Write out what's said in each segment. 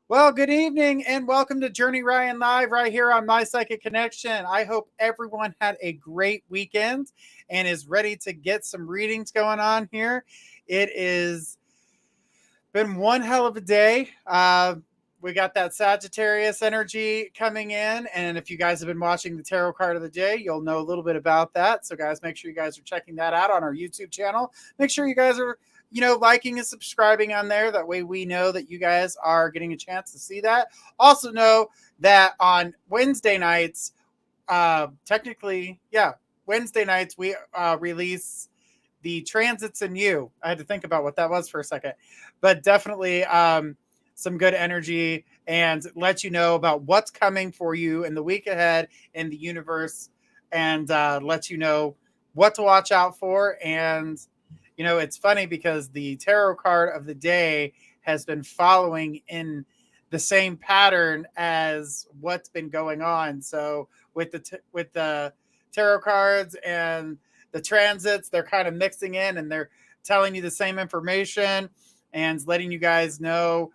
Well, good evening and welcome to Journey Ryan Live right here on My Psychic Connection. I hope everyone had a great weekend and is ready to get some readings going on here. It is been one hell of a day. We got that Sagittarius energy coming in. And if you guys have been watching the tarot card of the day, you'll know a little bit about that. So, guys, make sure you guys are checking that out on our YouTube channel. Make sure you guys are, liking and subscribing on there. That way we know that you guys are getting a chance to see that. Also, know that on Wednesday nights, Wednesday nights, we release the transits in you. I had to think about what that was for a second, but definitely some good energy and let you know about what's coming for you in the week ahead in the universe, and let you know what to watch out for. And it's funny because the tarot card of the day has been following in the same pattern as what's been going on. So with the tarot cards and the transits, they're kind of mixing in and they're telling you the same information and letting you guys know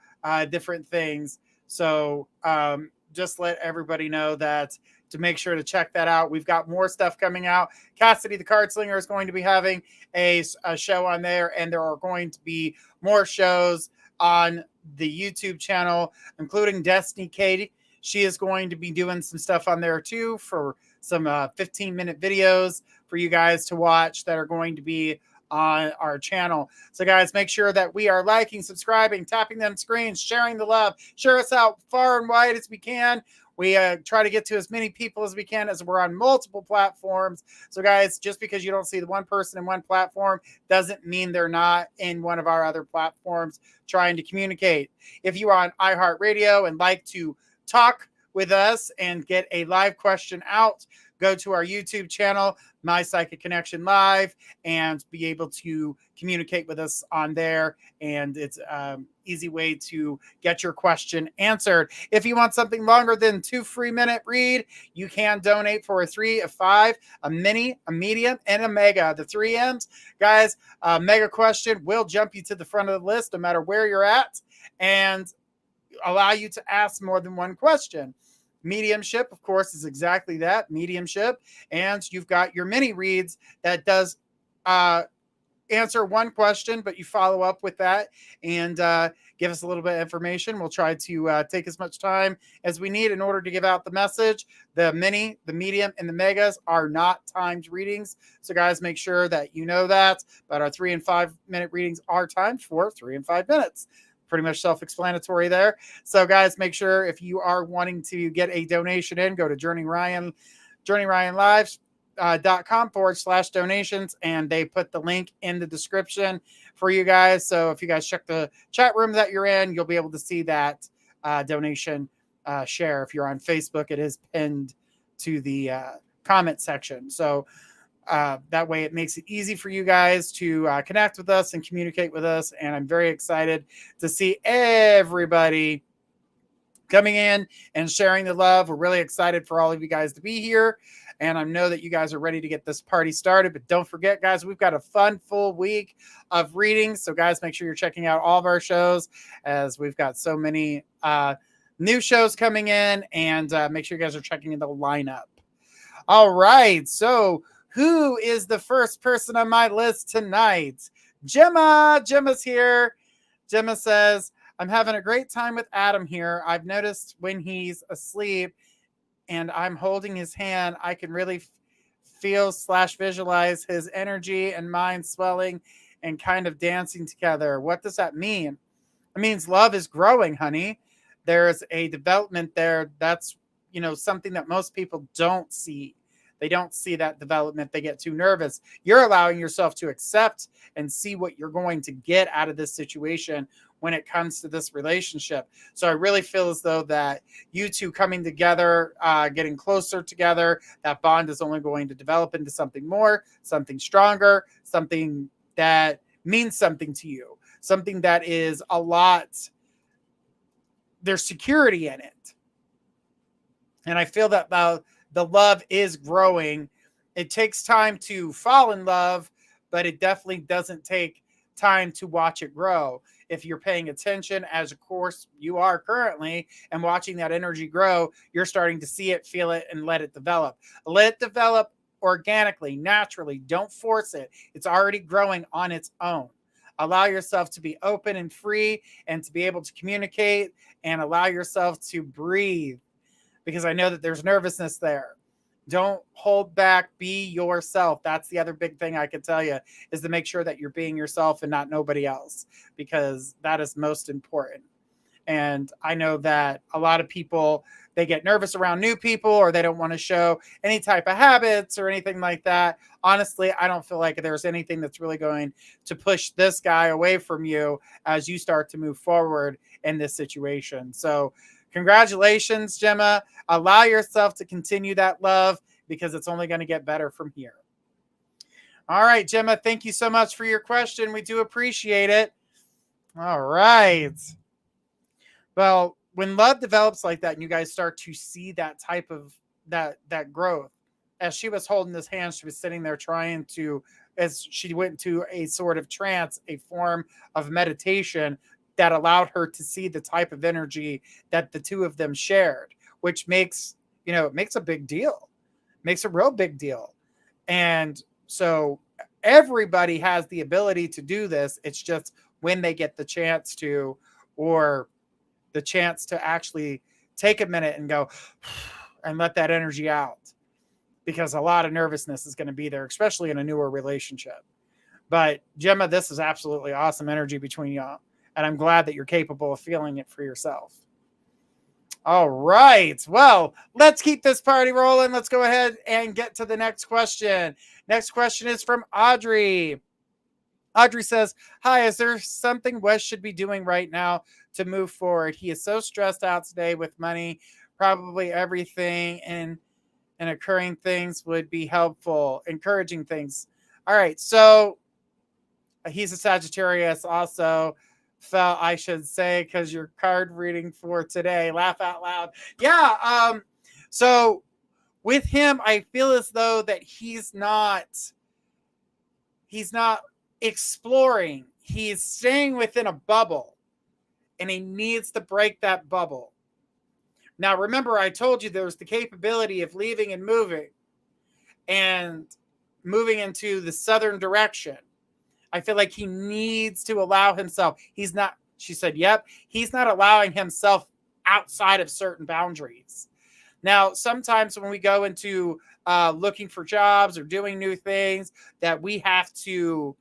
different things. So just let everybody know that to make sure to check that out. We've got more stuff coming out. Cassidy the Card Slinger is going to be having a show on there, and there are going to be more shows on the YouTube channel, including Destiny Katie. She is going to be doing some stuff on there too for some 15-minute videos for you guys to watch that are going to be on our channel. So guys, make sure that we are liking, subscribing, tapping them screens, sharing the love, share us out far and wide as we can. We try to get to as many people as we can, as we're on multiple platforms. So guys, just because you don't see the one person in one platform doesn't mean they're not in one of our other platforms trying to communicate. If you are on iHeartRadio and like to talk with us and get a live question out, go to our YouTube channel, My Psychic Connection Live, and be able to communicate with us on there. And it's an easy way to get your question answered. If you want something longer than 2 free-minute read, you can donate for a 3, a 5, a mini, a medium, and a mega. The 3 M's. Guys, a mega question will jump you to the front of the list no matter where you're at and allow you to ask more than one question. Mediumship, of course, is exactly that, mediumship. And you've got your mini reads that does answer one question, but you follow up with that and give us a little bit of information. We'll try to take as much time as we need in order to give out the message. The mini, the medium, and the megas are not timed readings. So guys, make sure that you know that. But our 3 and 5 minute readings are timed for 3 and 5 minutes. Pretty much self-explanatory there. So guys, make sure if you are wanting to get a donation in, go to JourneyRyanLive.com/donations, and they put the link in the description for you guys. So if you guys check the chat room that you're in, you'll be able to see that donation share. If you're on Facebook, it is pinned to the comment section. So that way it makes it easy for you guys to connect with us and communicate with us. And I'm very excited to see everybody coming in and sharing the love. We're really excited for all of you guys to be here. And I know that you guys are ready to get this party started. But don't forget, guys, we've got a fun, full week of readings. So, guys, make sure you're checking out all of our shows, as we've got so many new shows coming in. And make sure you guys are checking in the lineup. All right. So, who is the first person on my list tonight? Gemma. Gemma's here. Gemma says, I'm having a great time with Adam here. I've noticed when he's asleep and I'm holding his hand, I can really feel/visualize his energy and mind swelling and kind of dancing together. What does that mean? It means love is growing, honey. There's a development there. That's, something that most people don't see. They don't see that development. They get too nervous. You're allowing yourself to accept and see what you're going to get out of this situation when it comes to this relationship. So I really feel as though that you two coming together, getting closer together, that bond is only going to develop into something more, something stronger, something that means something to you, something that is a lot, there's security in it. And I feel that the love is growing. It takes time to fall in love, but it definitely doesn't take time to watch it grow. if you're paying attention, as of course you are currently, and watching that energy grow, you're starting to see it, feel it, and let it develop. Let it develop organically, naturally. Don't force it. It's already growing on its own. Allow yourself to be open and free and to be able to communicate, and allow yourself to breathe, because I know that there's nervousness there. Don't hold back. Be yourself. That's the other big thing I could tell you, is to make sure that you're being yourself and not nobody else, because that is most important. And I know that a lot of people, they get nervous around new people, or they don't want to show any type of habits or anything like that. Honestly, I don't feel like there's anything that's really going to push this guy away from you as you start to move forward in this situation. So congratulations, Gemma. Allow yourself to continue that love, because it's only going to get better from here. All right, Gemma, thank you so much for your question. We do appreciate it. All right. Well, when love develops like that and you guys start to see that type of that growth, as she was holding this hand, she was sitting there trying to, as she went into a sort of trance, a form of meditation that allowed her to see the type of energy that the two of them shared, which makes, it makes a big deal, makes a real big deal. And so everybody has the ability to do this. It's just when they get the chance to, or the chance to actually take a minute and go and let that energy out, because a lot of nervousness is going to be there, especially in a newer relationship. But Gemma, this is absolutely awesome energy between y'all, and I'm glad that you're capable of feeling it for yourself. All right. Well, let's keep this party rolling. Let's go ahead and get to the next question. Next question is from Audrey. Audrey says, hi, is there something Wes should be doing right now to move forward? He is so stressed out today with money. Probably everything and occurring things would be helpful. Encouraging things. All right. So he's a Sagittarius also. Felt I should say, because your card reading for today, laugh out loud. Yeah. So with him, I feel as though that he's not exploring. He's staying within a bubble, and he needs to break that bubble. Now, remember, I told you there's the capability of leaving and moving into the southern direction. I feel like he needs to allow himself. He's not, she said, yep, he's not allowing himself outside of certain boundaries. Now, sometimes when we go into looking for jobs or doing new things, that we have to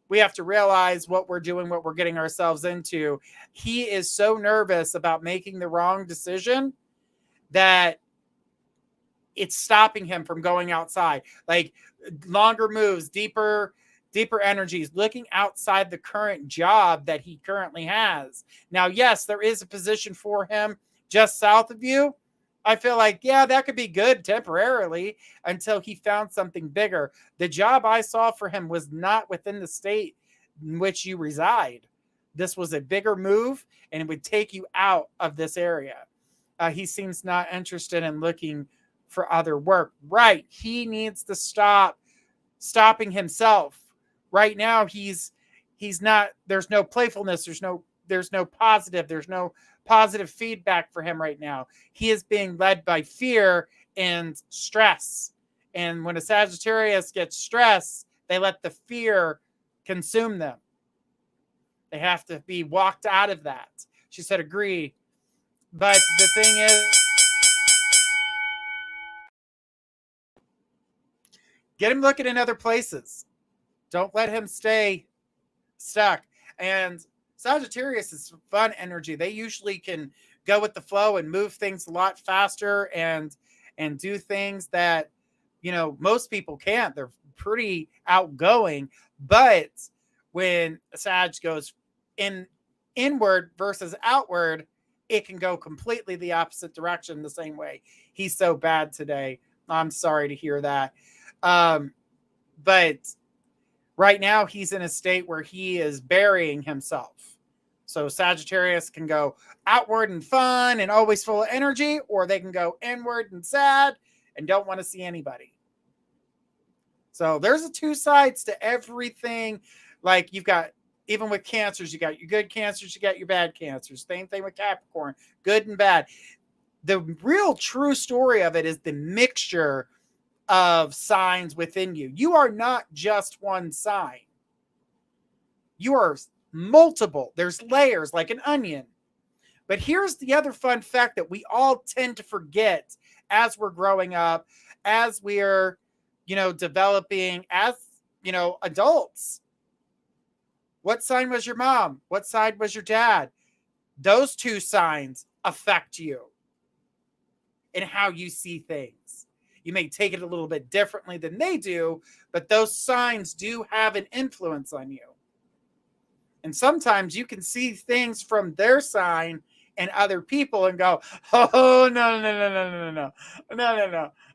realize what we're doing, what we're getting ourselves into. He is so nervous about making the wrong decision that it's stopping him from going outside. Like longer moves, deeper energies, looking outside the current job that he currently has. Now, yes, there is a position for him just south of you. I feel like, yeah, that could be good temporarily until he found something bigger. The job I saw for him was not within the state in which you reside. This was a bigger move, and it would take you out of this area. He seems not interested in looking for other work. Right. He needs to stop stopping himself. Right now, he's not, there's no playfulness. There's no positive feedback for him right now. He is being led by fear and stress. And when a Sagittarius gets stressed, they let the fear consume them. They have to be walked out of that. She said, agree. But the thing is, get him looking in other places. Don't let him stay stuck. And Sagittarius is fun energy. They usually can go with the flow and move things a lot faster and do things that, most people can't. They're pretty outgoing. But when a Sag goes inward versus outward, it can go completely the opposite direction the same way. He's so bad today. I'm sorry to hear that. But right now he's in a state where he is burying himself. So Sagittarius can go outward and fun and always full of energy, or they can go inward and sad and don't want to see anybody. So there's two sides to everything. Like you've got Even with cancers, you got your good cancers, you got your bad cancers. Same thing with Capricorn, good and bad. The real true story of it is the mixture of signs within you. You are not just one sign. You are multiple. There's layers like an onion. But here's the other fun fact that we all tend to forget as we're growing up, as we're, developing as, adults. What sign was your mom? What sign was your dad? Those two signs affect you and how you see things. You may take it a little bit differently than they do, but those signs do have an influence on you. And sometimes you can see things from their sign and other people and go, oh, no.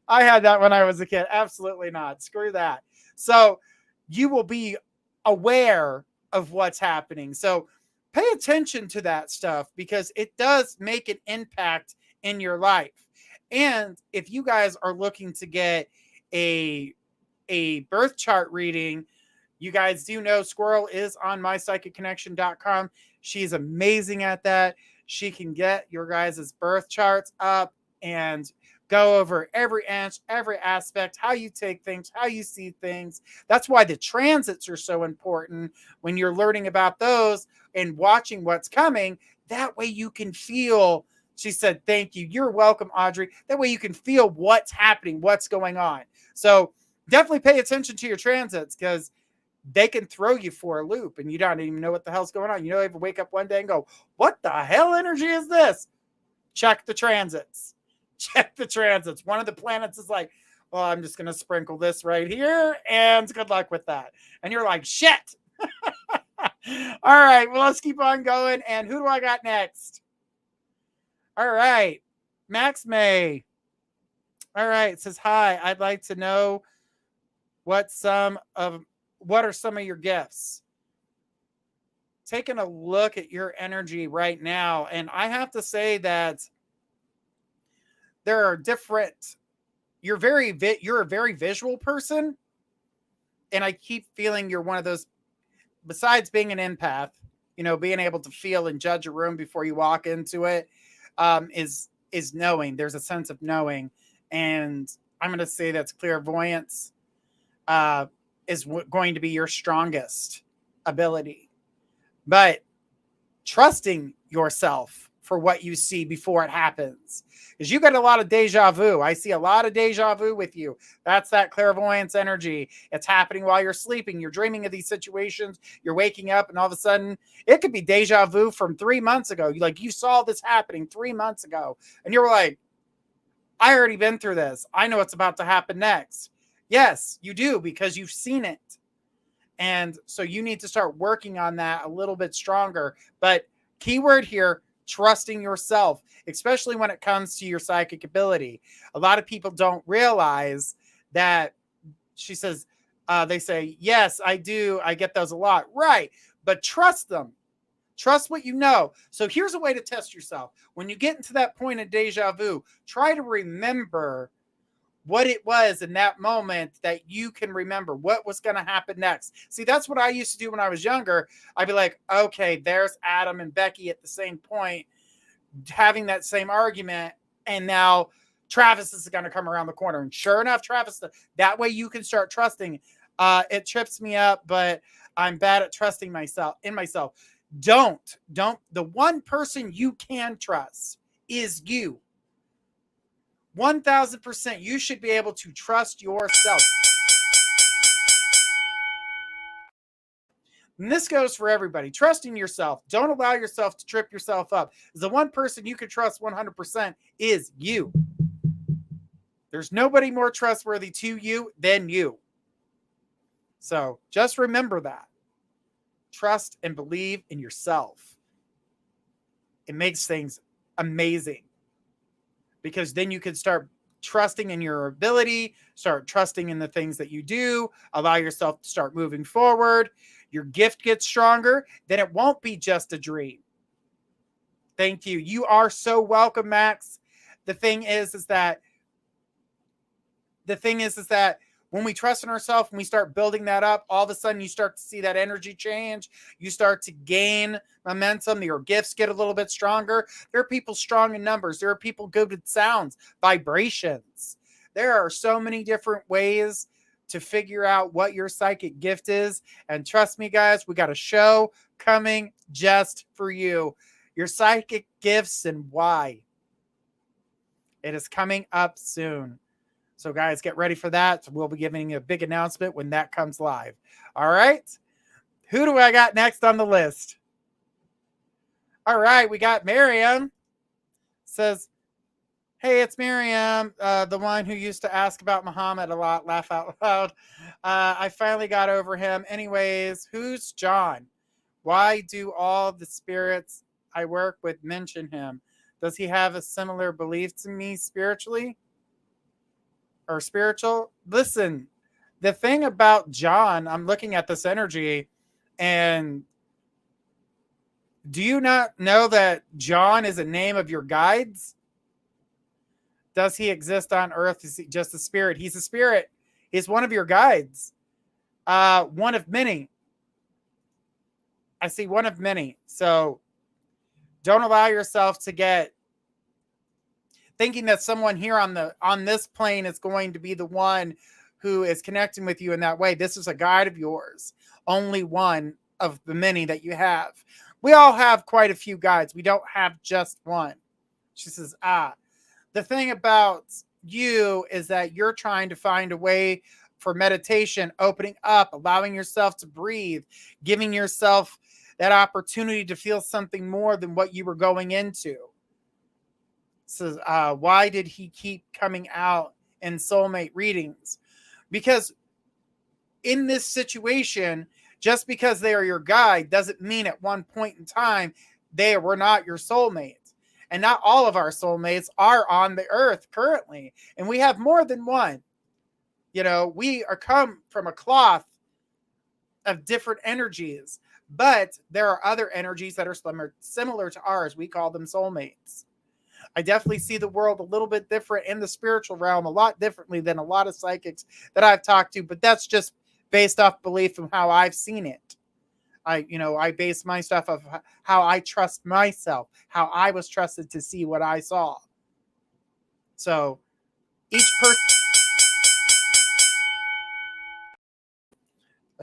I had that when I was a kid. Absolutely not. Screw that. So you will be aware of what's happening. So pay attention to that stuff because it does make an impact in your life. And if you guys are looking to get a birth chart reading, you guys do know Squirrel is on mypsychicconnection.com. She's amazing at that. She can get your guys' birth charts up and go over every inch, every aspect, how you take things, how you see things. That's why the transits are so important when you're learning about those and watching what's coming. That way you can feel, she said, thank you. You're welcome, Audrey. That way you can feel what's happening, what's going on. So definitely pay attention to your transits because they can throw you for a loop and you don't even know what the hell's going on. You ever wake up one day and go, what the hell energy is this? Check the transits. Check the transits. One of the planets is like, well, I'm just going to sprinkle this right here and good luck with that. And you're like, shit. All right. Well, let's keep on going. And who do I got next? All right. Max May. All right. It says, hi, I'd like to know what are some of your gifts? Taking a look at your energy right now. And I have to say that there are different, you're a very visual person. And I keep feeling you're one of those, besides being an empath, being able to feel and judge a room before you walk into it, is knowing. There's a sense of knowing. And I'm going to say that's clairvoyance is going to be your strongest ability. But trusting yourself for what you see before it happens. Because you got a lot of deja vu. I see a lot of deja vu with you. That's that clairvoyance energy. It's happening while you're sleeping. You're dreaming of these situations. You're waking up and all of a sudden it could be deja vu from 3 months ago. You saw this happening 3 months ago. And you're like, I already been through this. I know what's about to happen next. Yes, you do because you've seen it. And so you need to start working on that a little bit stronger. But keyword here, trusting yourself, especially when it comes to your psychic ability. A lot of people don't realize that, she says, they say, yes, I do. I get those a lot. Right. But trust them. Trust what you know. So here's a way to test yourself. When you get into that point of deja vu, try to remember what it was in that moment that you can remember what was going to happen next. See, that's what I used to do when I was younger. I'd be like, okay, there's Adam and Becky at the same point having that same argument. And now Travis is going to come around the corner. And sure enough, Travis, that way you can start trusting. It trips me up, but I'm bad at trusting myself. Don't. The one person you can trust is you. 1000%. You should be able to trust yourself. And this goes for everybody. Trusting yourself. Don't allow yourself to trip yourself up. The one person you can trust 100% is you. There's nobody more trustworthy to you than you. So just remember that. Trust and believe in yourself. It makes things amazing. Because then you can start trusting in your ability, start trusting in the things that you do, allow yourself to start moving forward. Your gift gets stronger, then it won't be just a dream. Thank you. You are so welcome, Max. The thing is that When we trust in ourselves and we start building that up, all of a sudden you start to see that energy change. You start to gain momentum. Your gifts get a little bit stronger. There are people strong in numbers. There are people good with sounds, vibrations. There are so many different ways to figure out what your psychic gift is. And trust me, guys, we got a show coming just for you. Your psychic gifts and why. It is coming up soon. So guys, get ready for that. We'll be giving a big announcement when that comes live. All right. Who do I got next on the list? All right. We got Miriam. Says, hey, it's Miriam, the one who used to ask about Muhammad a lot, laugh out loud. I finally got over him. Anyways, who's John? Why do all the spirits I work with mention him? Does he have a similar belief to me spiritually? Or spiritual? Listen, the thing about John, I'm looking at this energy, and do you not know that John is a name of your guides? Does he exist on earth? Is he just a spirit? He's a spirit. He's one of your guides. One of many. I see one of many. So don't allow yourself to get thinking that someone here on this plane is going to be the one who is connecting with you in that way. This is a guide of yours. Only one of the many that you have. We all have quite a few guides. We don't have just one. She says, the thing about you is that you're trying to find a way for meditation, opening up, allowing yourself to breathe, giving yourself that opportunity to feel something more than what you were going into. So why did he keep coming out in soulmate readings? Because in this situation, just because they are your guide doesn't mean at one point in time they were not your soulmate. And not all of our soulmates are on the earth currently. And we have more than one. You know, we are come from a cloth of different energies. But there are other energies that are similar to ours. We call them soulmates. I definitely see the world a little bit different in the spiritual realm, a lot differently than a lot of psychics that I've talked to, but that's just based off belief and how I've seen it. I base my stuff of how I trust myself, how I was trusted to see what I saw. So each person,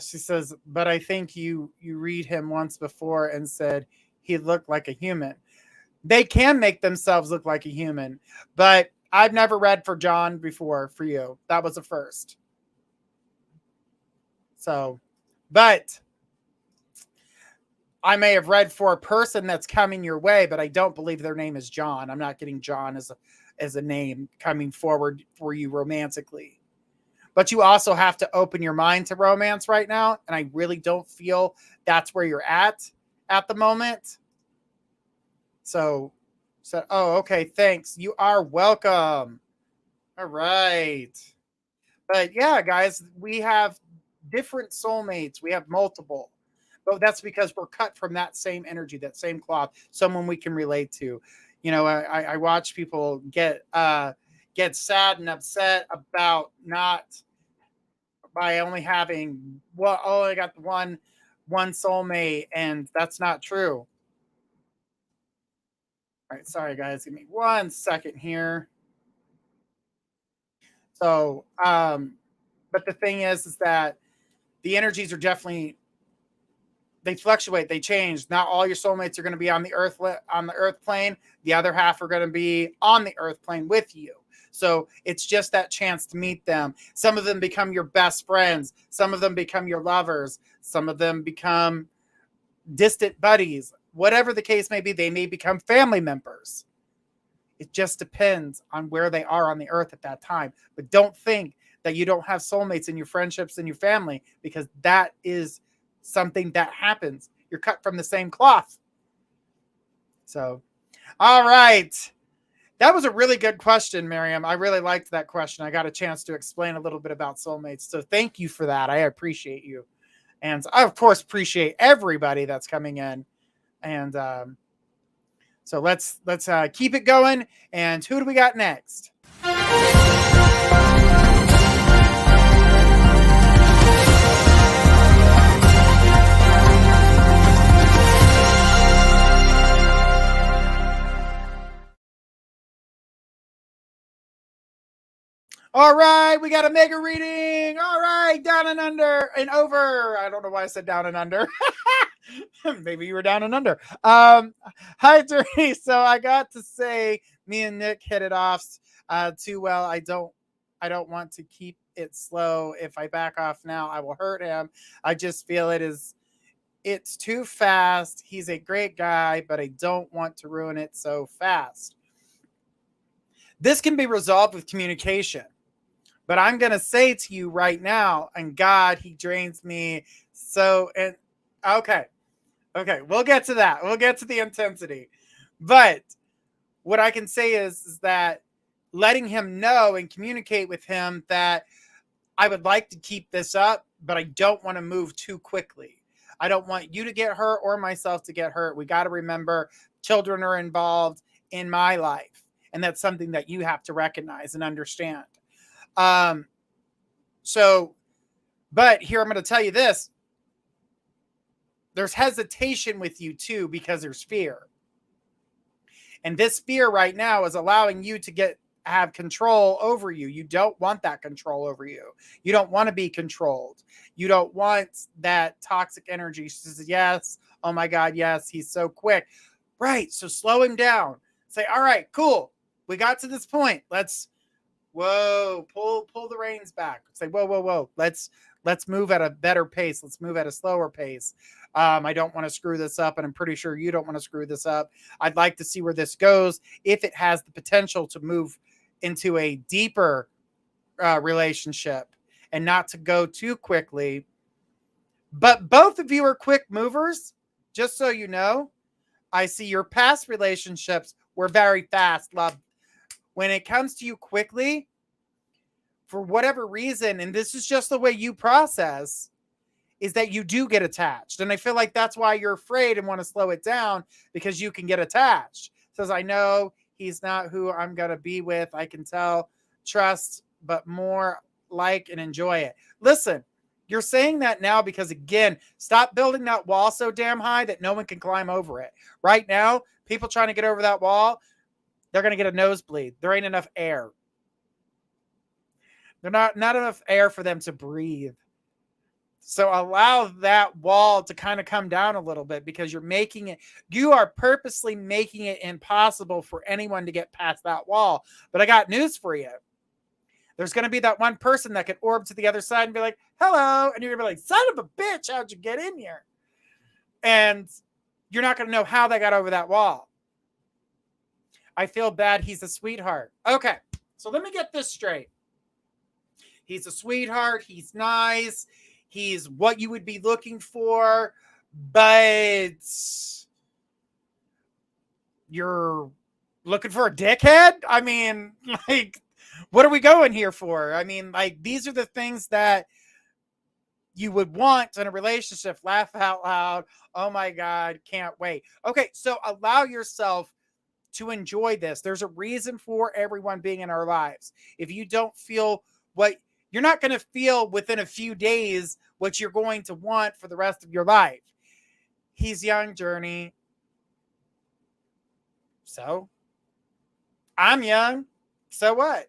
she says, but I think you read him once before and said he looked like a human. They can make themselves look like a human, but I've never read for John before for you. That was a first. So, but I may have read for a person that's coming your way, but I don't believe their name is John. I'm not getting John as a name coming forward for you romantically. But you also have to open your mind to romance right now, and I really don't feel that's where you're at the moment. So, oh, okay, thanks. You are welcome. All right. But yeah, guys, we have different soulmates. We have multiple. But that's because we're cut from that same energy, that same cloth, someone we can relate to. You know, I watch people get sad and upset about not by only having, well, oh, I got one soulmate, and that's not true. All right, sorry guys, give me 1 second here. So, but the thing is that the energies are definitely, they fluctuate, they change. Not all your soulmates are going to be on the earth plane. The other half are going to be on the earth plane with you. So it's just that chance to meet them. Some of them become your best friends. Some of them become your lovers. Some of them become distant buddies. Whatever the case may be, they may become family members. It just depends on where they are on the earth at that time. But don't think that you don't have soulmates in your friendships and your family, because that is something that happens. You're cut from the same cloth. So, all right. That was a really good question, Miriam. I really liked that question. I got a chance to explain a little bit about soulmates. So thank you for that. I appreciate you. And I, of course, appreciate everybody that's coming in. And so let's keep it going. And who do we got next? All right, we got a mega reading. All right, down and under and over. I don't know why I said down and under. Maybe you were down and under. Hi, Journey. So I got to say, me and Nick hit it off too well. I don't want to keep it slow. If I back off now, I will hurt him. I just feel it's too fast. He's a great guy, but I don't want to ruin it so fast. This can be resolved with communication. But I'm going to say to you right now, and God, he drains me. So, and okay, we'll get to that. We'll get to the intensity. But what I can say is that letting him know and communicate with him that I would like to keep this up, but I don't want to move too quickly. I don't want you to get hurt or myself to get hurt. We got to remember children are involved in my life. And that's something that you have to recognize and understand. But here I'm going to tell you this. There's hesitation with you too, because there's fear. And this fear right now is allowing you to have control over you. You don't want that control over you. You don't want to be controlled. You don't want that toxic energy. She says, yes. Oh my God. Yes. He's so quick. Right. So slow him down. Say, all right, cool. We got to this point. Pull the reins back. Say, whoa. Let's move at a better pace. Let's move at a slower pace. I don't want to screw this up, and I'm pretty sure you don't want to screw this up. I'd like to see where this goes. If it has the potential to move into a deeper relationship and not to go too quickly. But both of you are quick movers, just so you know. I see your past relationships were very fast, love. When it comes to you quickly, for whatever reason, and this is just the way you process, is that you do get attached. And I feel like that's why you're afraid and want to slow it down, because you can get attached. Says, I know he's not who I'm going to be with. I can tell, trust, but more like and enjoy it. Listen, you're saying that now because, again, stop building that wall so damn high that no one can climb over it. Right now, people trying to get over that wall, they're going to get a nosebleed. There ain't enough air. There's not enough air for them to breathe. So allow that wall to kind of come down a little bit, because you are purposely making it impossible for anyone to get past that wall. But I got news for you. There's going to be that one person that can orb to the other side and be like, hello. And you're going to be like, son of a bitch, how'd you get in here? And you're not going to know how they got over that wall. I feel bad. He's a sweetheart. Okay. So let me get this straight. He's a sweetheart. He's nice. He's what you would be looking for, but you're looking for a dickhead? I mean, like, what are we going here for? I mean, like, these are the things that you would want in a relationship. Laugh out loud. Oh my God, can't wait. Okay, so allow yourself to enjoy this. There's a reason for everyone being in our lives. If you don't feel you're not going to feel within a few days what you're going to want for the rest of your life. He's young, Journey. So, I'm young. So what?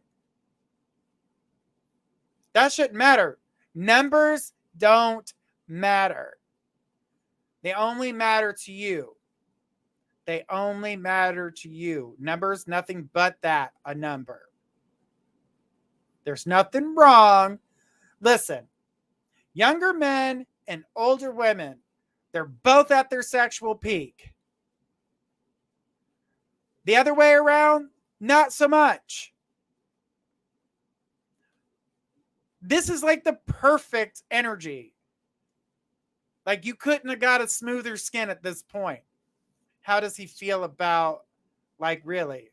That shouldn't matter. Numbers don't matter. They only matter to you. They only matter to you. Numbers, nothing but that, a number. There's nothing wrong. Listen, younger men and older women, they're both at their sexual peak. The other way around, not so much. This is like the perfect energy. Like, you couldn't have got a smoother skin at this point. How does he feel about, like, really?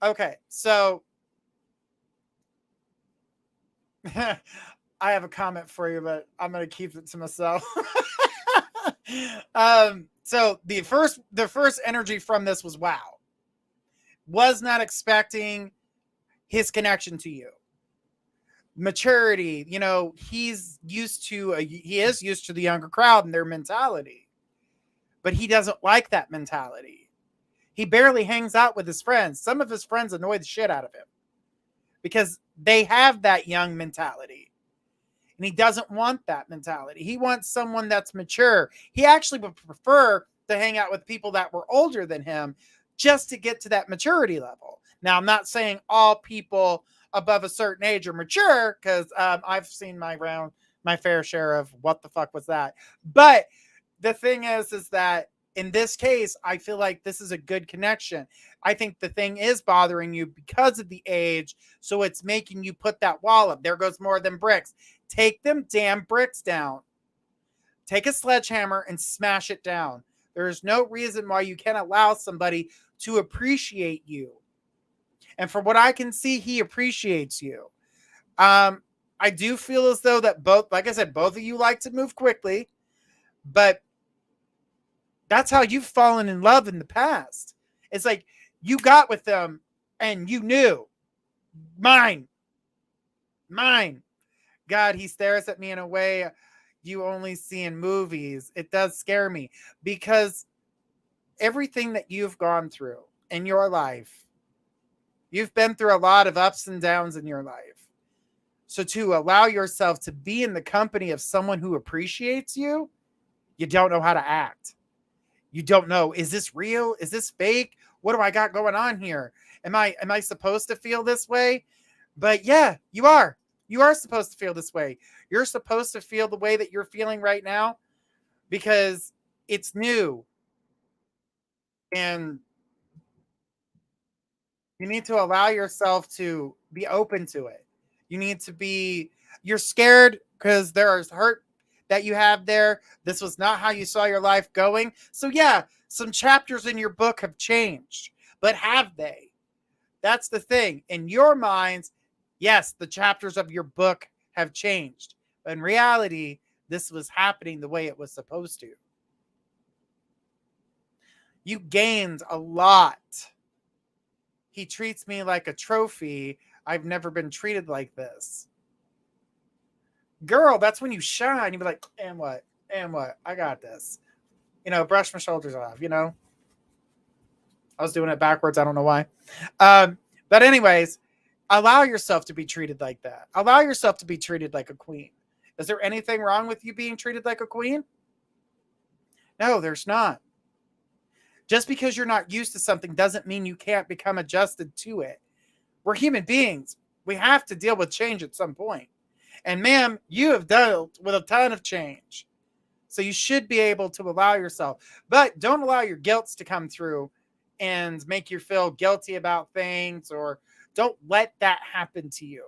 Okay, so I have a comment for you, but I'm going to keep it to myself. So the first energy from this was wow. Was not expecting his connection to you. Maturity, he is used to the younger crowd and their mentality, but he doesn't like that mentality. He barely hangs out with his friends. Some of his friends annoy the shit out of him because they have that young mentality. And he doesn't want that mentality. He wants someone that's mature. He actually would prefer to hang out with people that were older than him just to get to that maturity level. Now, I'm not saying all people above a certain age are mature, because I've seen my fair share of what the fuck was that. But the thing is that in this case, I feel like this is a good connection. I think the thing is bothering you because of the age, so it's making you put that wall up. There goes more than bricks. Take them damn bricks down. Take a sledgehammer and smash it down. There's no reason why you can't allow somebody to appreciate you. And from what I can see, he appreciates you. I do feel as though that both, like I said, both of you like to move quickly, but that's how you've fallen in love in the past. It's like you got with them and you knew, mine. God, he stares at me in a way you only see in movies. It does scare me, because everything that you've gone through in your life, you've been through a lot of ups and downs in your life. So to allow yourself to be in the company of someone who appreciates you, you don't know how to act. You don't know, is this real? Is this fake? What do I got going on here? Am I supposed to feel this way? But yeah, you are. You are supposed to feel this way. You're supposed to feel the way that you're feeling right now, because it's new. And you need to allow yourself to be open to it. You need to be, you're scared because there is hurt that you have there. This was not how you saw your life going. So yeah, some chapters in your book have changed, but have they? That's the thing. In your minds, yes, the chapters of your book have changed. But in reality, this was happening the way it was supposed to. You gained a lot. He treats me like a trophy. I've never been treated like this. Girl, that's when you shine. You be like, and what? And what? I got this. Brush my shoulders off, I was doing it backwards. I don't know why. But anyways, allow yourself to be treated like that. Allow yourself to be treated like a queen. Is there anything wrong with you being treated like a queen? No, there's not. Just because you're not used to something doesn't mean you can't become adjusted to it. We're human beings. We have to deal with change at some point. And ma'am, you have dealt with a ton of change. So you should be able to allow yourself. But don't allow your guilt to come through and make you feel guilty about things, or don't let that happen to you.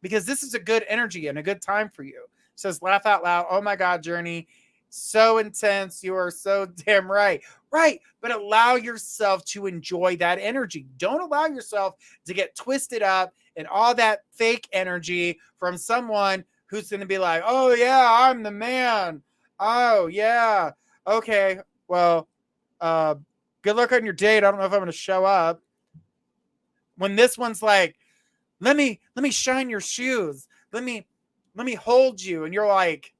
Because this is a good energy and a good time for you. It says laugh out loud. Oh my God, Journey. So intense. You are so damn right. Right. But allow yourself to enjoy that energy. Don't allow yourself to get twisted up in all that fake energy from someone who's going to be like, oh yeah, I'm the man. Oh yeah. Okay. Well, good luck on your date. I don't know if I'm going to show up. When this one's like, let me shine your shoes. Let me hold you. And you're like,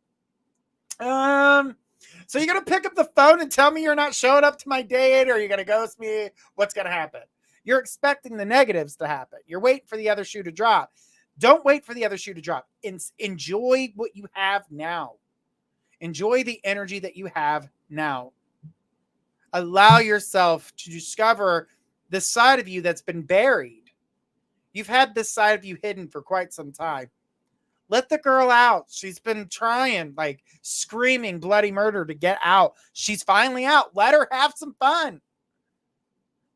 so you're going to pick up the phone and tell me you're not showing up to my date, or you're going to ghost me? What's going to happen? You're expecting the negatives to happen. You're waiting for the other shoe to drop. Don't wait for the other shoe to drop. Enjoy what you have now. Enjoy the energy that you have now. Allow yourself to discover the side of you that's been buried. You've had this side of you hidden for quite some time. Let the girl out. She's been trying, like screaming bloody murder to get out. She's finally out. Let her have some fun.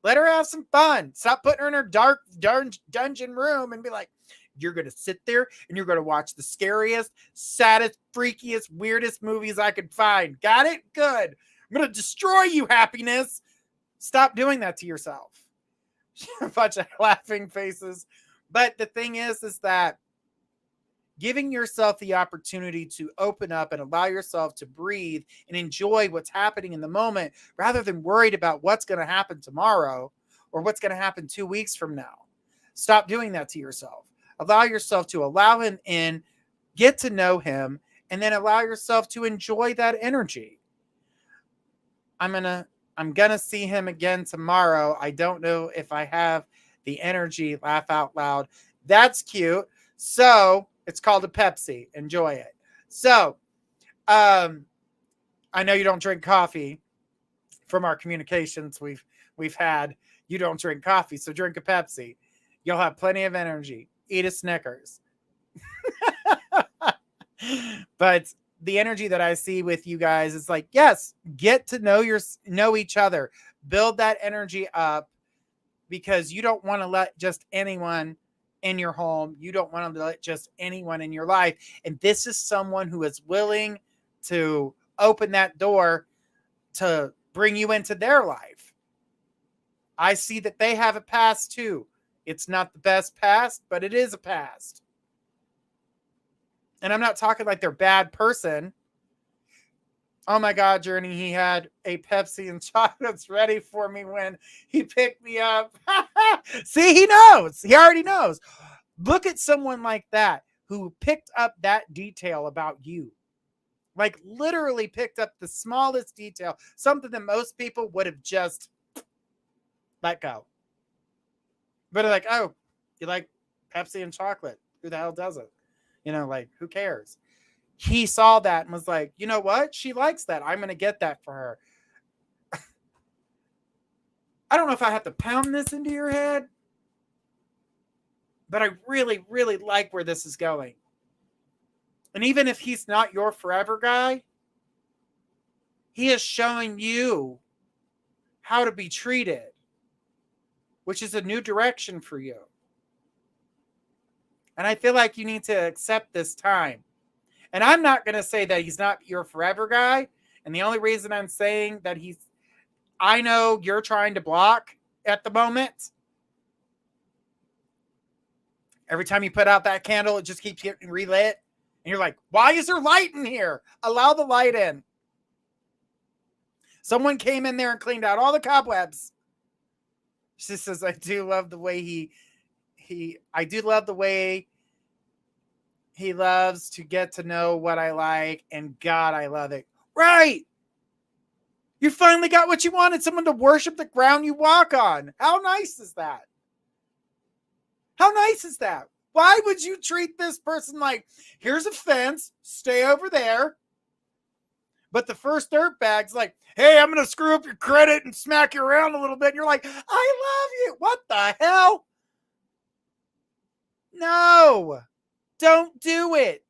Let her have some fun. Stop putting her in her dark dungeon room and be like, you're going to sit there and you're going to watch the scariest, saddest, freakiest, weirdest movies I could find. Got it? Good. I'm going to destroy you, happiness. Stop doing that to yourself. A bunch of laughing faces. But the thing is that giving yourself the opportunity to open up and allow yourself to breathe and enjoy what's happening in the moment, rather than worried about what's going to happen tomorrow or what's going to happen 2 weeks from now. Stop doing that to yourself. Allow yourself to allow him in, get to know him, and then allow yourself to enjoy that energy. I'm gonna see him again tomorrow. I don't know if I have the energy, laugh out loud, That's cute. So it's called a Pepsi. Enjoy it. So I know you don't drink coffee. From our communications we've had, you don't drink coffee, so drink a Pepsi. You'll have plenty of energy. Eat a Snickers. But the energy that I see with you guys is like, yes, get to know each other, build that energy up, because you don't want to let just anyone in your home. You don't want to let just anyone in your life. And this is someone who is willing to open that door to bring you into their life. I see that they have a past too. It's not the best past, but it is a past. And I'm not talking like they're a bad person. Oh my God, Journey, he had a Pepsi and chocolates ready for me when he picked me up. See, he knows. He already knows. Look at someone like that who picked up that detail about you. Like literally picked up the smallest detail, something that most people would have just let go. But like, oh, you like Pepsi and chocolate? Who the hell doesn't? Like, who cares? He saw that and was like, you know what? She likes that. I'm going to get that for her. I don't know if I have to pound this into your head, but I really, really like where this is going. And even if he's not your forever guy, he is showing you how to be treated, which is a new direction for you. And I feel like you need to accept this time. And I'm not going to say that he's not your forever guy. And the only reason I'm saying that I know you're trying to block at the moment. Every time you put out that candle, it just keeps getting relit. And you're like, why is there light in here? Allow the light in. Someone came in there and cleaned out all the cobwebs. She says, I do love the way I do love the way he loves to get to know what I like. And God, I love it. Right. You finally got what you wanted. Someone to worship the ground you walk on. How nice is that? How nice is that? Why would you treat this person like, here's a fence, stay over there? But the first dirtbag's like, hey, I'm going to screw up your credit and smack you around a little bit. And you're like, I love you. What the hell? No, don't do it.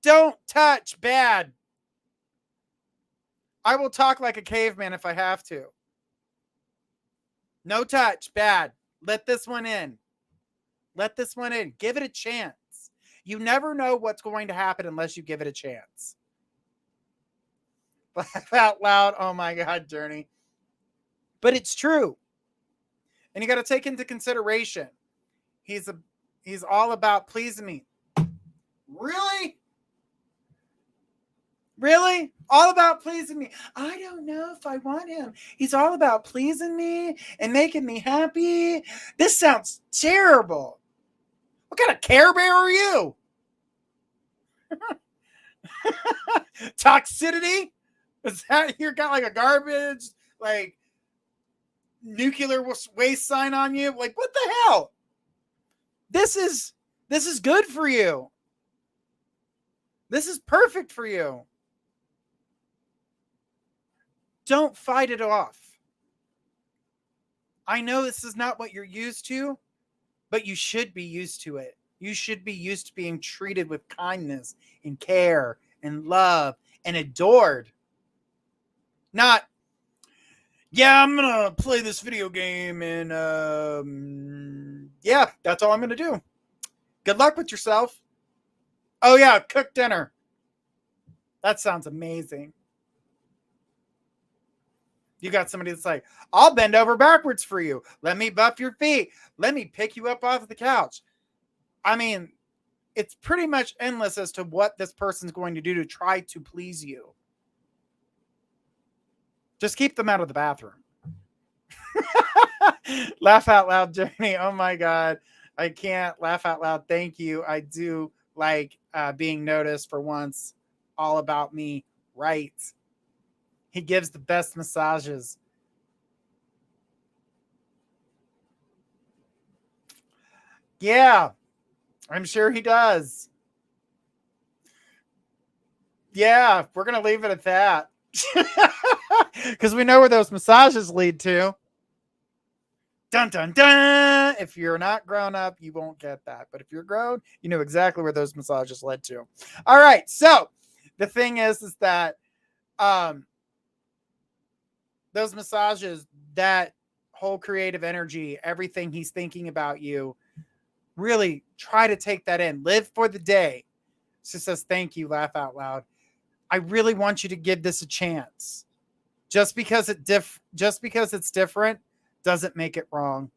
Don't touch. Bad. I will talk like a caveman if I have to. No touch. Bad. Let this one in. Let this one in. Give it a chance. You never know what's going to happen unless you give it a chance. Laugh out loud. Oh my God, Journey. But it's true. And you got to take into consideration. He's all about pleasing me. Really? Really? All about pleasing me. I don't know if I want him. He's all about pleasing me and making me happy. This sounds terrible. What kind of Care Bear are you? Toxicity? Is that you got like a garbage, like nuclear waste sign on you? Like, what the hell? This is good for you. This is perfect for you. Don't fight it off. I know this is not what you're used to, but you should be used to it. You should be used to being treated with kindness and care and love and adored. Not, yeah, I'm going to play this video game and yeah, that's all I'm going to do. Good luck with yourself. Oh yeah, cook dinner. That sounds amazing. You got somebody that's like, I'll bend over backwards for you. Let me buff your feet. Let me pick you up off the couch. I mean, it's pretty much endless as to what this person's going to do to try to please you. Just keep them out of the bathroom. Laugh out loud, Journey. Oh my God. I can't laugh out loud. Thank you. I do like being noticed for once. All about me. Right. He gives the best massages. Yeah. I'm sure he does. Yeah, we're going to leave it at that. Because we know where those massages lead to. Dun, dun, dun. If you're not grown up, you won't get that. But if you're grown, you know exactly where those massages led to. All right. So the thing is that those massages, that whole creative energy, everything he's thinking about you, really try to take that in. Live for the day. She says, thank you, laugh out loud. I really want you to give this a chance. Just because it's different doesn't make it wrong.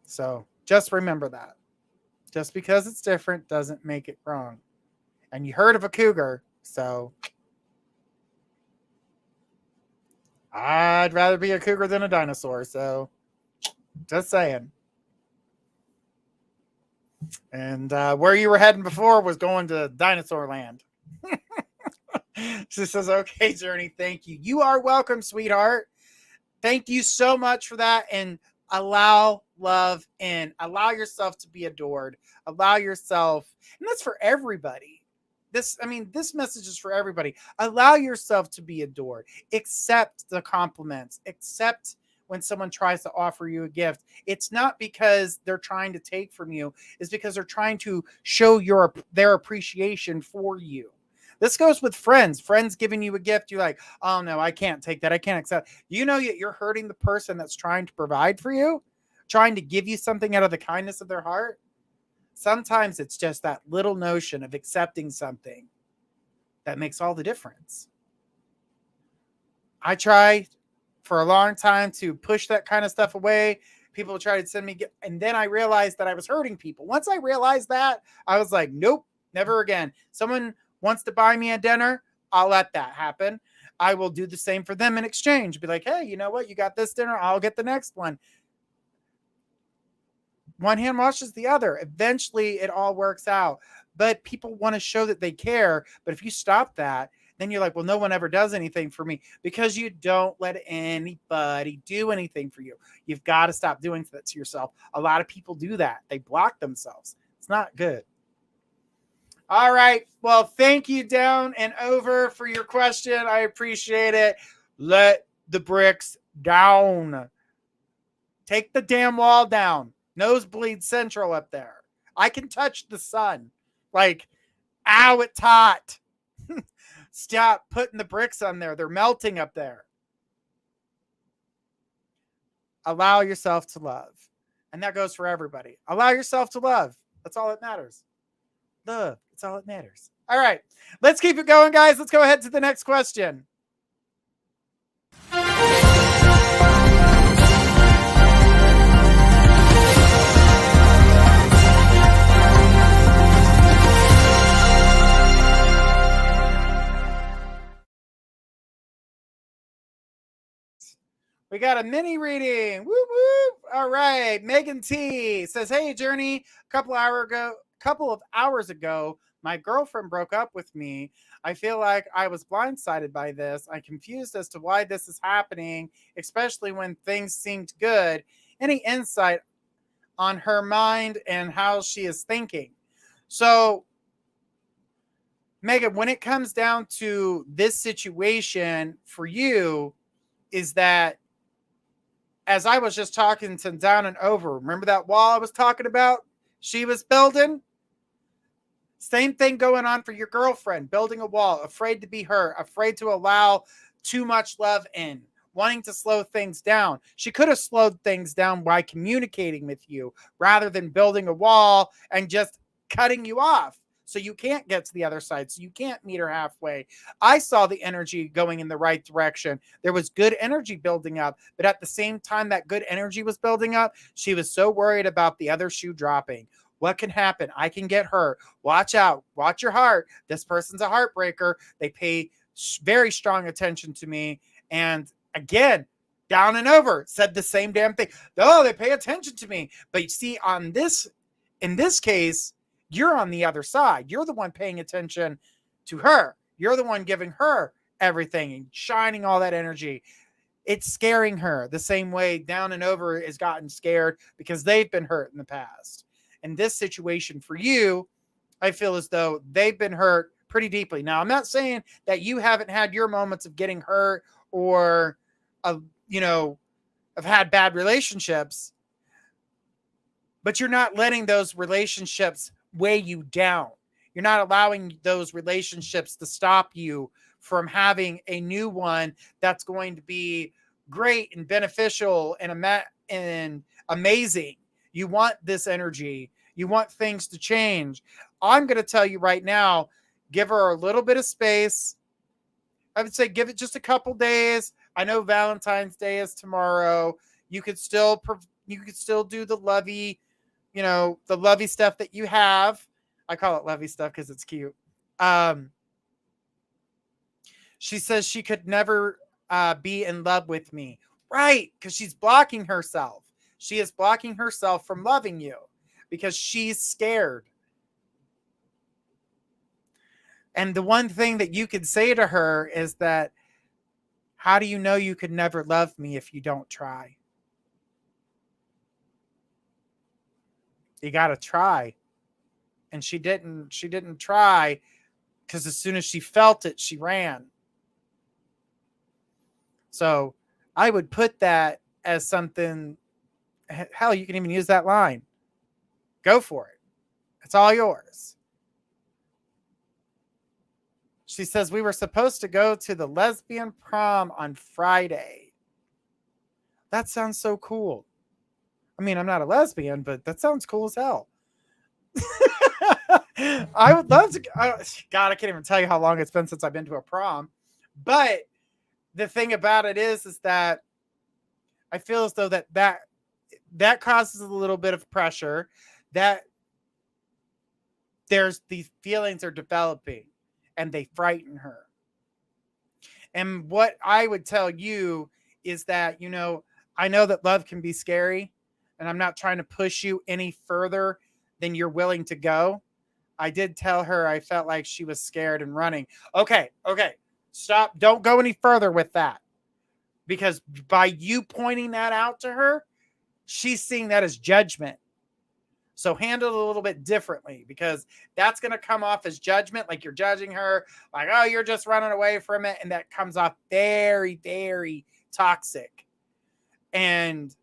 So just remember that. Just because it's different doesn't make it wrong. And you heard of a cougar, so I'd rather be a cougar than a dinosaur. So just saying. And where you were heading before was going to dinosaur land. She says, okay, Journey, thank you. You are welcome, sweetheart. Thank you so much for that. And allow love in. Allow yourself to be adored. Allow yourself, and that's for everybody. This message is for everybody. Allow yourself to be adored. Accept the compliments. Accept when someone tries to offer you a gift. It's not because they're trying to take from you. It's because they're trying to show their appreciation for you. This goes with friends. Friends giving you a gift. You're like, oh no, I can't take that. I can't accept. You know you're hurting the person that's trying to provide for you, trying to give you something out of the kindness of their heart. Sometimes it's just that little notion of accepting something that makes all the difference. I tried for a long time to push that kind of stuff away. People try to send me, and then I realized that I was hurting people. Once I realized that, I was like, nope, never again. Someone wants to buy me a dinner, I'll let that happen. I will do the same for them in exchange. Be like, hey, you know what? You got this dinner, I'll get the next one. One hand washes the other. Eventually, it all works out. But people want to show that they care. But if you stop that, then you're like, well, no one ever does anything for me, because you don't let anybody do anything for you. You've got to stop doing that to yourself. A lot of people do that. They block themselves. It's not good. All right. Well, thank you, Down and Over, for your question. I appreciate it. Let the bricks down. Take the damn wall down. Nosebleed Central up there. I can touch the sun. Like, ow, it's hot. Stop putting the bricks on there. They're melting up there. Allow yourself to love. And that goes for everybody. Allow yourself to love. That's all that matters. Love. That's all that matters. All right. Let's keep it going, guys. Let's go ahead to the next question. We got a mini reading. Woo woo. All right. Megan T says, hey, Journey, a couple of hours ago, my girlfriend broke up with me. I feel like I was blindsided by this. I'm confused as to why this is happening, especially when things seemed good. Any insight on her mind and how she is thinking? So, Megan, when it comes down to this situation for you, is that, as I was just talking to Down and Over, remember that wall I was talking about? She was building. Same thing going on for your girlfriend, building a wall, afraid to be hurt, afraid to allow too much love in, wanting to slow things down. She could have slowed things down by communicating with you rather than building a wall and just cutting you off. So you can't get to the other side. So you can't meet her halfway. I saw the energy going in the right direction. There was good energy building up, but at the same time that good energy was building up, she was so worried about the other shoe dropping. What can happen? I can get hurt. Watch out. Watch your heart. This person's a heartbreaker. They pay very strong attention to me. And again, Down and Over said the same damn thing. Oh, they pay attention to me. But you see, in this case, you're on the other side. You're the one paying attention to her. You're the one giving her everything and shining all that energy. It's scaring her the same way Down and Over has gotten scared because they've been hurt in the past. In this situation for you, I feel as though they've been hurt pretty deeply. Now, I'm not saying that you haven't had your moments of getting hurt or of, have had bad relationships, but you're not letting those relationships weigh you down. You're not allowing those relationships to stop you from having a new one that's going to be great and beneficial and amazing. You want this energy. You want things to change. I'm going to tell you right now, give her a little bit of space. I would say give it just a couple days. I know Valentine's Day is tomorrow. You could still do the lovey, the lovey stuff that you have. I call it lovey stuff because it's cute. She says she could never be in love with me. Right, because she's blocking herself. She is blocking herself from loving you because she's scared. And the one thing that you could say to her is that, how do you know you could never love me if you don't try? You got to try. And she didn't try because as soon as she felt it, she ran. So I would put that as something, hell, you can even use that line. Go for it. It's all yours. She says, we were supposed to go to the lesbian prom on Friday. That sounds so cool. I mean, I'm not a lesbian, but that sounds cool as hell. I would love to. God, I can't even tell you how long it's been since I've been to a prom. But the thing about it is that I feel as though that causes a little bit of pressure. That there's these feelings are developing and they frighten her. And what I would tell you is that, I know that love can be scary, and I'm not trying to push you any further than you're willing to go. I did tell her I felt like she was scared and running. Okay. Stop. Don't go any further with that. Because by you pointing that out to her, she's seeing that as judgment. So handle it a little bit differently, because that's going to come off as judgment, like you're judging her, like, oh, you're just running away from it. And that comes off very, very toxic. And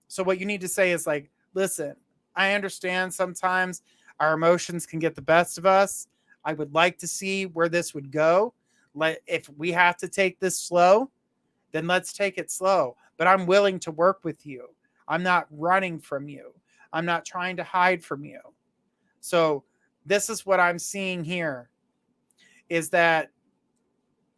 so what you need to say is like, listen, I understand sometimes our emotions can get the best of us. I would like to see where this would go. If we have to take this slow, then let's take it slow. But I'm willing to work with you. I'm not running from you. I'm not trying to hide from you. So this is what I'm seeing here, is that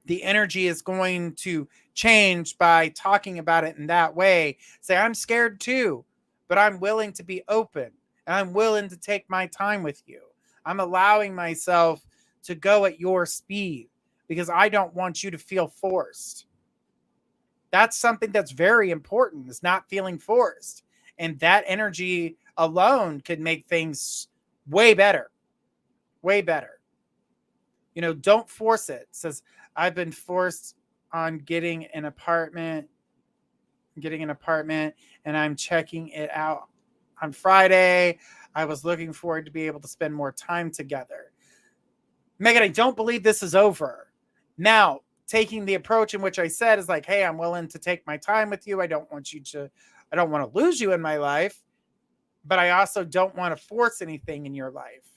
the energy is going to change by talking about it in that way. Say, I'm scared too, but I'm willing to be open and I'm willing to take my time with you. I'm allowing myself to go at your speed because I don't want you to feel forced. That's something that's very important, is not feeling forced. And that energy alone could make things way better. Way better. Don't force it. It says, I've been forced on getting an apartment, and I'm checking it out on Friday. I was looking forward to be able to spend more time together. Megan, I don't believe this is over. Now, taking the approach in which I said is like, hey, I'm willing to take my time with you. I don't want to lose you in my life, but I also don't want to force anything in your life.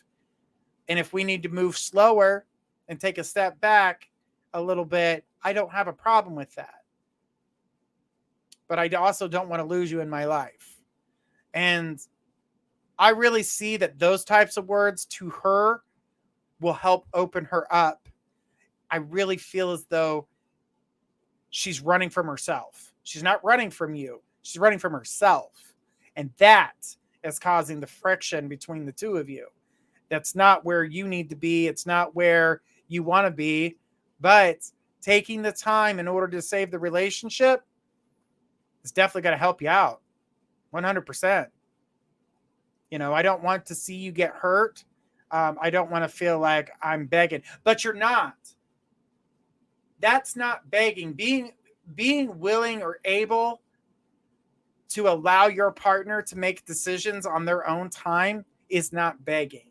And if we need to move slower and take a step back a little bit, I don't have a problem with that. But I also don't want to lose you in my life. And I really see that those types of words to her will help open her up. I really feel as though she's running from herself. She's not running from you. She's running from herself. And that is causing the friction between the two of you. That's not where you need to be. It's not where you want to be. But taking the time in order to save the relationship is definitely going to help you out. 100%. I don't want to see you get hurt. I don't want to feel like I'm begging. But you're not. That's not begging. being willing or able to allow your partner to make decisions on their own time is not begging.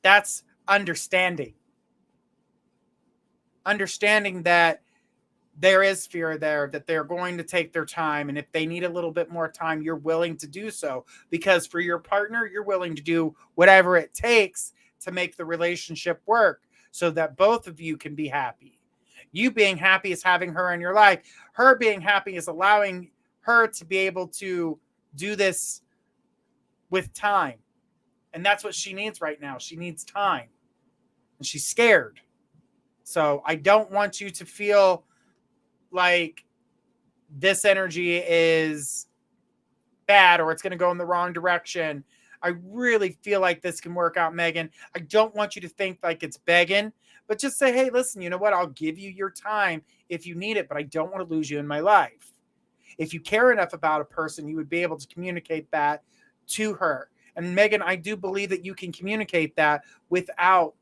That's understanding. Understanding that there is fear there, that they're going to take their time. And if they need a little bit more time, you're willing to do so. Because for your partner, you're willing to do whatever it takes to make the relationship work so that both of you can be happy. You being happy is having her in your life. Her being happy is allowing her to be able to do this with time. And that's what she needs right now. She needs time. And she's scared. So I don't want you to feel like this energy is bad or it's going to go in the wrong direction. I really feel like this can work out, Megan. I don't want you to think like it's begging, but just say, hey, listen, you know what? I'll give you your time if you need it, but I don't want to lose you in my life. If you care enough about a person, you would be able to communicate that to her. And Megan, I do believe that you can communicate that without,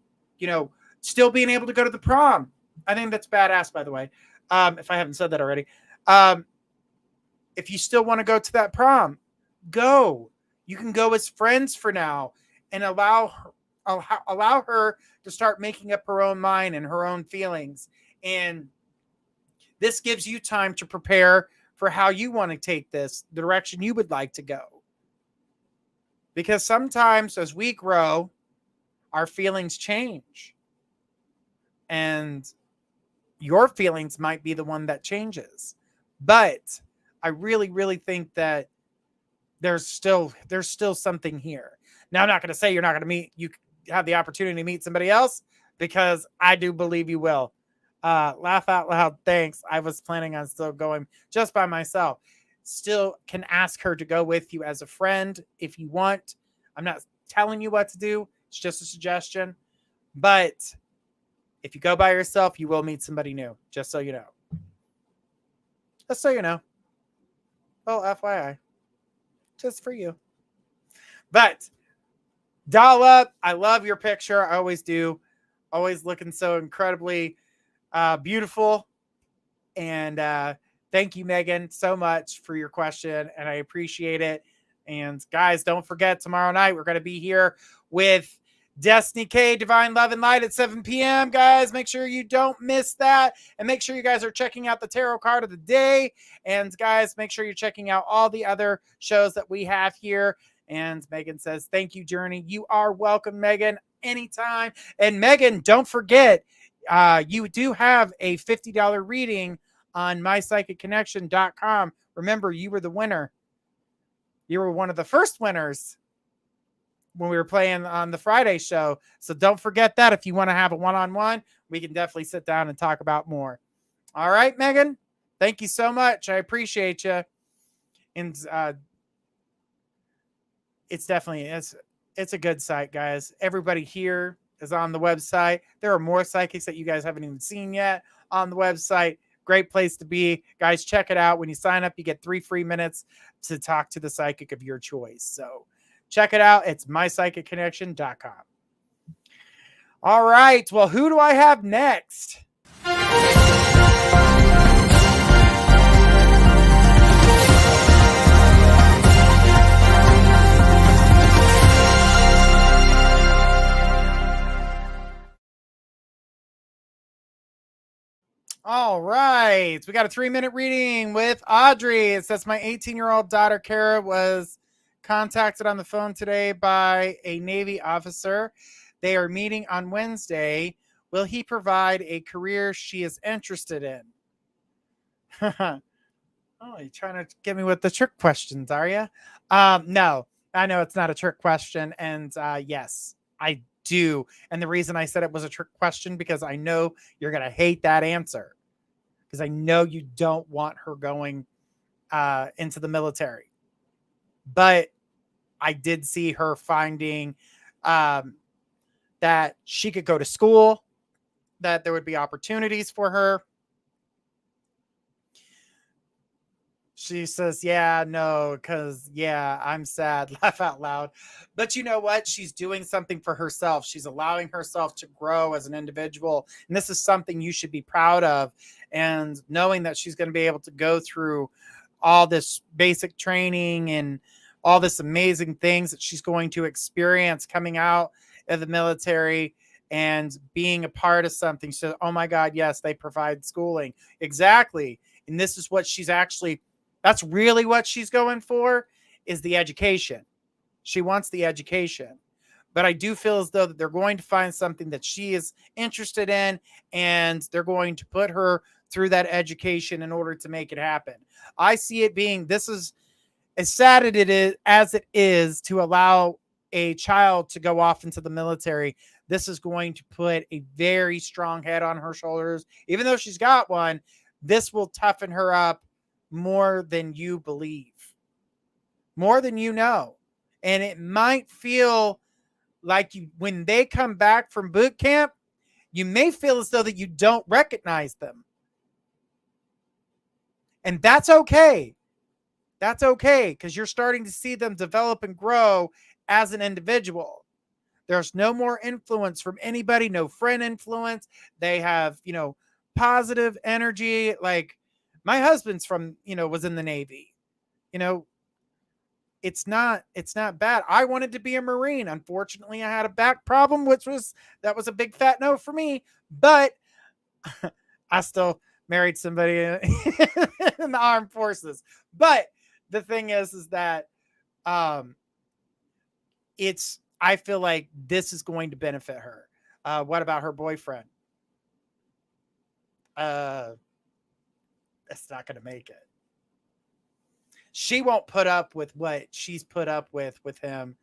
still being able to go to the prom. I think that's badass, by the way. If I haven't said that already. If you still want to go to that prom, go. You can go as friends for now and allow her to start making up her own mind and her own feelings. And this gives you time to prepare for how you want to take this, the direction you would like to go. Because sometimes as we grow, our feelings change. And your feelings might be the one that changes. But I really, really think that there's still something here. Now, I'm not going to say you're not going to you have the opportunity to meet somebody else, because I do believe you will. Laugh out loud. Thanks. I was planning on still going just by myself. Still can ask her to go with you as a friend if you want. I'm not telling you what to do. It's just a suggestion. But if you go by yourself, you will meet somebody new, just so you know. Just so you know. Well, FYI. Just for you. But doll up. I love your picture. I always do. Always looking so incredibly beautiful. And thank you, Megan, so much for your question. And I appreciate it. And guys, don't forget, tomorrow night, we're going to be here with Destiny K, Divine Love and Light at 7 p.m. Guys, make sure you don't miss that. And make sure you guys are checking out the tarot card of the day. And guys, make sure you're checking out all the other shows that we have here. And Megan says, thank you, Journey. You are welcome, Megan, anytime. And Megan, don't forget, you do have a $50 reading on mypsychicconnection.com. Remember, you were the winner. You were one of the first winners when we were playing on the Friday show. So don't forget that. If you want to have a one-on-one, we can definitely sit down and talk about more. All right, Megan, thank you so much. I appreciate you. And it's definitely, it's a good site, guys. Everybody here is on the website. There are more psychics that you guys haven't even seen yet on the website. Great place to be. Guys, check it out. When you sign up, you get 3 free minutes to talk to the psychic of your choice. So check it out. It's mypsychicconnection.com. All right. Well, who do I have next? All right. We got a 3-minute reading with Audrey. It says, my 18-year-old daughter, Kara, was contacted on the phone today by a Navy officer. They are meeting on Wednesday. Will he provide a career she is interested in? Oh, you're trying to get me with the trick questions, are you? No, I know it's not a trick question. And yes, I do. And the reason I said it was a trick question, because I know you're going to hate that answer. Because I know you don't want her going into the military. But I did see her finding that she could go to school, that there would be opportunities for her. She says, yeah, no, because, yeah, I'm sad. Laugh out loud. But you know what? She's doing something for herself. She's allowing herself to grow as an individual. And this is something you should be proud of. And knowing that she's going to be able to go through all this basic training and all this amazing things that she's going to experience coming out of the military and being a part of something. She says, oh my God, yes, they provide schooling. Exactly. And this is what she's actually, that's really what she's going for, is the education. She wants the education. But I do feel as though that they're going to find something that she is interested in, and they're going to put her through that education in order to make it happen. I see it being, this is as sad as it is to allow a child to go off into the military. This is going to put a very strong head on her shoulders. Even though she's got one, this will toughen her up more than you believe, more than you know. And it might feel like you, when they come back from boot camp, you may feel as though that you don't recognize them. And that's okay. That's okay, because you're starting to see them develop and grow as an individual. There's no more influence from anybody, no friend influence. They have, positive energy. Like my husband's from, was in the Navy. It's not bad. I wanted to be a Marine. Unfortunately, I had a back problem, that was a big fat no for me. But I still married somebody in the armed forces. But the thing is that I feel like this is going to benefit her. What about her boyfriend? It's not going to make it. She won't put up with what she's put up with him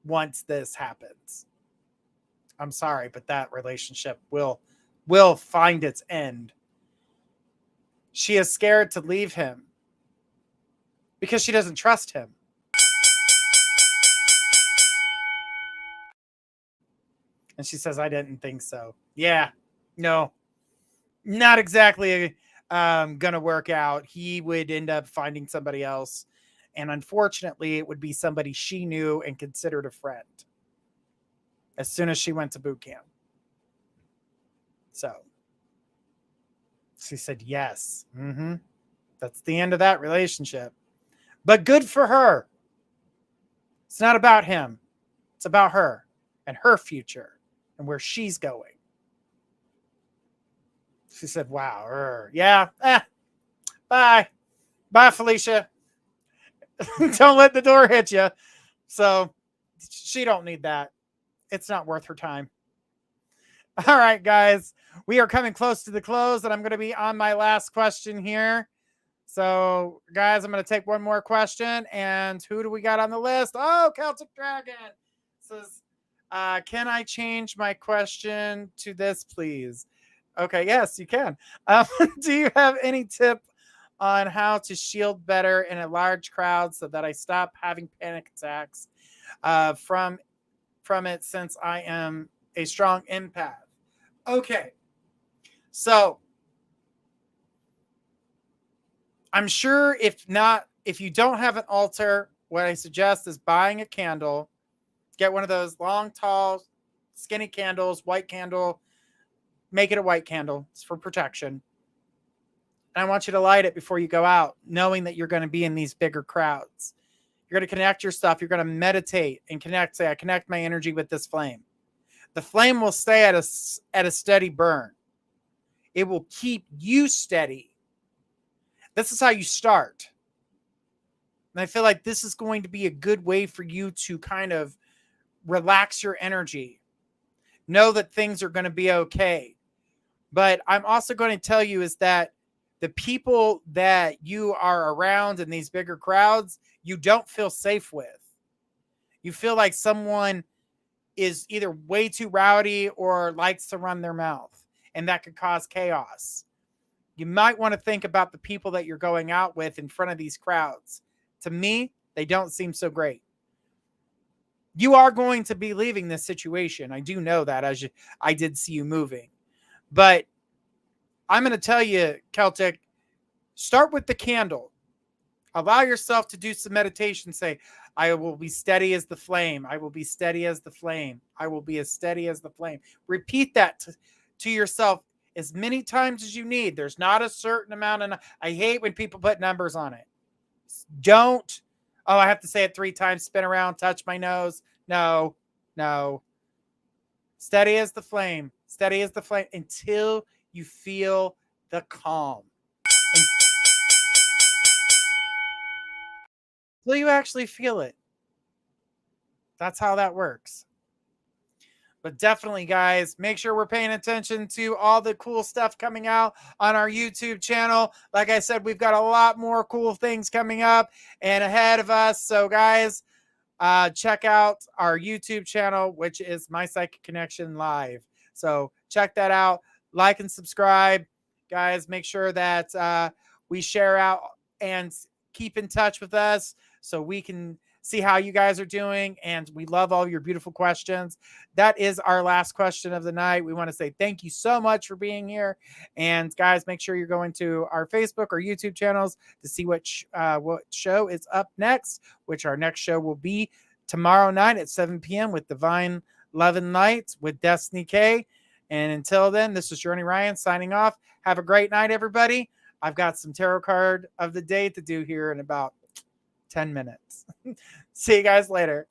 once this happens. I'm sorry, but that relationship will find its end. She is scared to leave him because she doesn't trust him. And she says, I didn't think so. Yeah, no, not exactly going to work out. He would end up finding somebody else. And unfortunately, it would be somebody she knew and considered a friend as soon as she went to boot camp. So she said, yes. That's the end of that relationship. But good for her. It's not about him. It's about her and her future and where she's going. She said, wow. Yeah. Bye. Bye, Felicia. Don't let the door hit you. So she don't need that. It's not worth her time. All right, guys. We are coming close to the close, and I'm going to be on my last question here. So, guys, I'm going to take one more question. And who do we got on the list? Oh, Celtic Dragon says, can I change my question to this, please? Okay, yes, you can. Do you have any tip on how to shield better in a large crowd so that I stop having panic attacks from it, since I am a strong empath? Okay, so I'm sure if you don't have an altar, what I suggest is buying a candle. Get one of those long, tall, skinny candles, white candle. Make it a white candle. It's for protection. And I want you to light it before you go out, knowing that you're going to be in these bigger crowds. You're going to connect your stuff. You're going to meditate and connect. Say, I connect my energy with this flame. The flame will stay at a steady burn. It will keep you steady. This is how you start. And I feel like this is going to be a good way for you to kind of relax your energy. Know that things are going to be okay. But I'm also going to tell you is that the people that you are around in these bigger crowds, you don't feel safe with. You feel like someone is either way too rowdy or likes to run their mouth, and that could cause chaos. You might want to think about the people that you're going out with in front of these crowds. To me, they don't seem so great. You are going to be leaving this situation. I do know that, I did see you moving. But I'm going to tell you, Celtic, Start with the candle. Allow yourself to do some meditation. Say, I will be steady as the flame. I will be steady as the flame. I will be as steady as the flame. Repeat that to yourself as many times as you need. There's not a certain amount of, I hate when people put numbers on it. Don't, oh, I have to say it 3 times, spin around, touch my nose. No. Steady as the flame until you feel the calm. Until you actually feel it. That's how that works. But definitely, guys, make sure we're paying attention to all the cool stuff coming out on our YouTube channel. Like I said, we've got a lot more cool things coming up and ahead of us. So, guys, check out our YouTube channel, which is My Psychic Connection Live. So check that out. Like and subscribe. Guys, make sure that we share out and keep in touch with us so we can see how you guys are doing. And we love all your beautiful questions. That is our last question of the night. We want to say thank you so much for being here. And guys, make sure you're going to our Facebook or YouTube channels to see what show is up next, which our next show will be tomorrow night at 7 p.m. with Divine Love and Light with Destiny K. And until then, this is Journey Ryan signing off. Have a great night, everybody. I've got some tarot card of the day to do here in about 10 minutes. See you guys later.